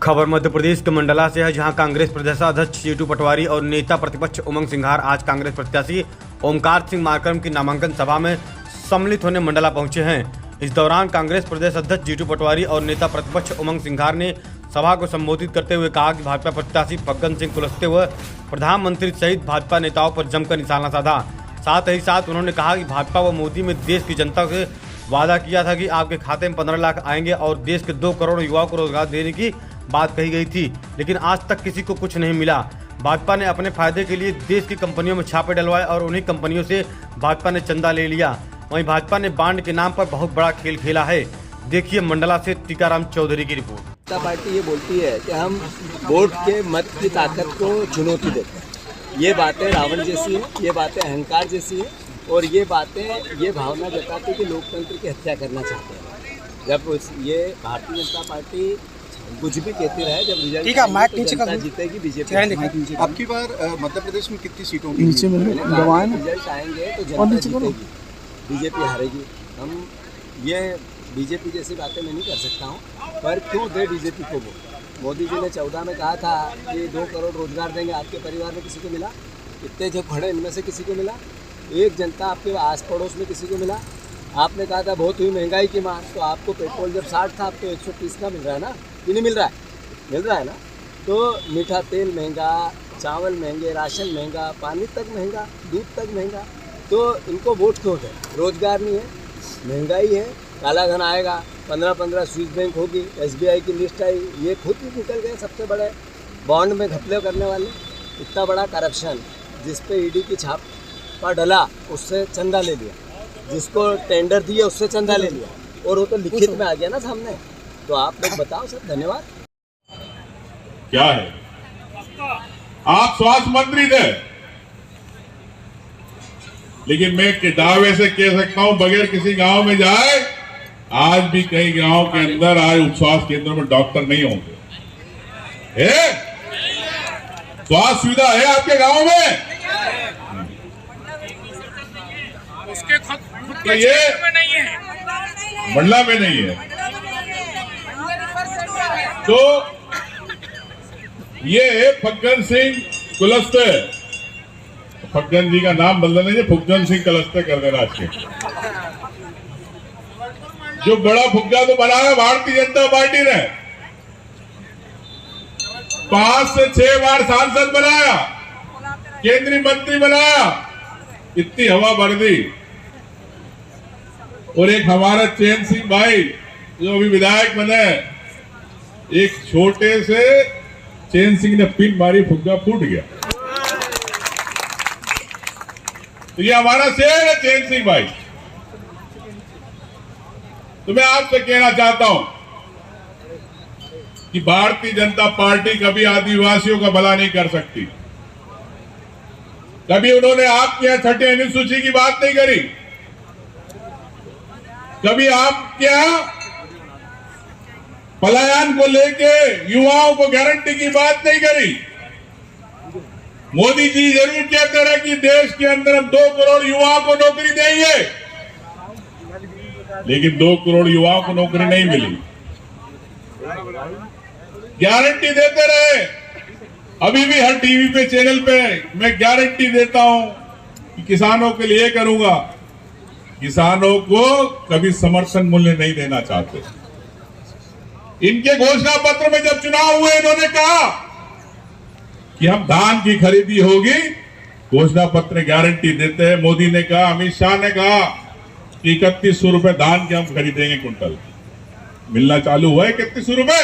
खबर मध्य प्रदेश के मंडला से है, जहां कांग्रेस प्रदेशाध्यक्ष जीतू पटवारी और नेता प्रतिपक्ष उमंग सिंघार आज कांग्रेस प्रत्याशी ओमकार सिंह मार्करम की नामांकन सभा में सम्मिलित होने मंडला पहुंचे हैं। इस दौरान कांग्रेस प्रदेश अध्यक्ष जीतू पटवारी और नेता प्रतिपक्ष उमंग सिंघार ने सभा को संबोधित करते हुए कहा कि भाजपा प्रत्याशी फग्गन सिंह कुलस्ते व प्रधानमंत्री सहित भाजपा नेताओं पर जमकर निशाना साधा। साथ ही साथ उन्होंने कहा कि भाजपा व मोदी में देश की जनता से वादा किया था कि आपके खाते में 15 लाख आएंगे और देश के 2 करोड़ युवाओं को रोजगार देने की बात कही गई थी, लेकिन आज तक किसी को कुछ नहीं मिला। भाजपा ने अपने फायदे के लिए देश की कंपनियों में छापे डलवाए और उन्हीं कंपनियों से भाजपा ने चंदा ले लिया। वहीं भाजपा ने बांड के नाम पर बहुत बड़ा खेल खेला है। देखिए मंडला से टीकाराम चौधरी की रिपोर्ट। जनता पार्टी ये बोलती है कि हम वोट के मत की ताकत को चुनौती देते हैं। ये बातें रावण जैसी हैं, ये बातें अहंकार जैसी हैं और ये बातें ये भावना जताती है कि लोकतंत्र की हत्या करना चाहते हैं। जब ये भारतीय जनता पार्टी कुछ भी कहती रहे, जब रिजल्ट जीतेगी बीजेपी। आपकी बार मध्य प्रदेश में कितनी सीटों की रिजल्ट आएंगे तो जनता जीतेगी, बीजेपी हारेगी। हम ये बीजेपी जैसी बातें मैं नहीं कर सकता हूँ, पर क्यों दे बीजेपी को वोट। मोदी जी ने 14 में कहा था कि 2 करोड़ रोजगार देंगे, आपके परिवार में किसी को मिला? इतने जो खड़े इनमें से किसी को मिला? एक जनता आपके आस पड़ोस में किसी को मिला? आपने कहा था बहुत हुई महंगाई की मार, तो आपको पेट्रोल जब 60 था, आपको 130 का मिल रहा है ना, कि नहीं मिल रहा है? मिल रहा है ना। तो मीठा तेल महंगा, चावल महंगे, राशन महंगा, पानी तक महंगा, दूध तक महंगा। तो इनको वोट क्यों है? रोजगार नहीं है, महंगाई है, काला धन आएगा, 15-15 स्विस बैंक होगी, SBI की लिस्ट आई, ये खुद ही निकल गए सबसे बड़े बॉन्ड में घपले करने वाले। इतना बड़ा करप्शन, जिस पे ED की छाप पर डला उससे चंदा ले लिया, जिसको टेंडर दिया उससे चंदा ले लिया, और वो तो लिखित में आ गया ना सामने। तो आप लोग बताओ सर। धन्यवाद। क्या है, आप स्वास्थ्य मंत्री थे, लेकिन मैं दावे से कह सकता हूं बगैर किसी गांव में जाए, आज भी कई गांव के अंदर आज उप स्वास्थ्य केंद्रों में डॉक्टर नहीं होंगे। स्वास्थ्य सुविधा है आपके गांव में? उसके खुद तो ये में नहीं है, मंडला में नहीं है। तो ये फग्गन सिंह कुलस्ते, फग्गन जी का नाम बदलना नहीं, फग्गन सिंह कुलस्ते कर देना अच्छे। जो बड़ा फुग्गा तो बनाया भारतीय जनता पार्टी ने, 5 से 6 बार सांसद बनाया, केंद्रीय मंत्री बनाया, इतनी हवा भर दी। और एक हमारा चैन सिंह भाई जो अभी विधायक बने, एक छोटे से चैन सिंह ने पिन मारी, फुग्गा फूट गया। तो ये हमारा शेर है चैन सिंह भाई। तो मैं आपसे कहना चाहता हूं कि भारतीय जनता पार्टी कभी आदिवासियों का भला नहीं कर सकती। कभी उन्होंने आपके यहां छठे अनुसूची की बात नहीं करी, कभी आपके यहां पलायन को लेके युवाओं को गारंटी की बात नहीं करी। मोदी जी जरूर कहते रहे कि देश के अंदर हम 2 करोड़ युवाओं को नौकरी देंगे, लेकिन 2 करोड़ युवाओं को नौकरी नहीं मिली। गारंटी देते रहे, अभी भी हर टीवी पे चैनल पे मैं गारंटी देता हूं कि किसानों के लिए करूंगा। किसानों को कभी समर्थन मूल्य नहीं देना चाहते। इनके घोषणा पत्र में जब चुनाव हुए, इन्होंने कहा कि हम धान की खरीदी होगी, घोषणा पत्र गारंटी देते हैं। मोदी ने कहा, अमित शाह ने कहा कि 3100 रुपए धान के हम खरीदेंगे कुंटल। मिलना चालू हुआ है 3100 रुपए।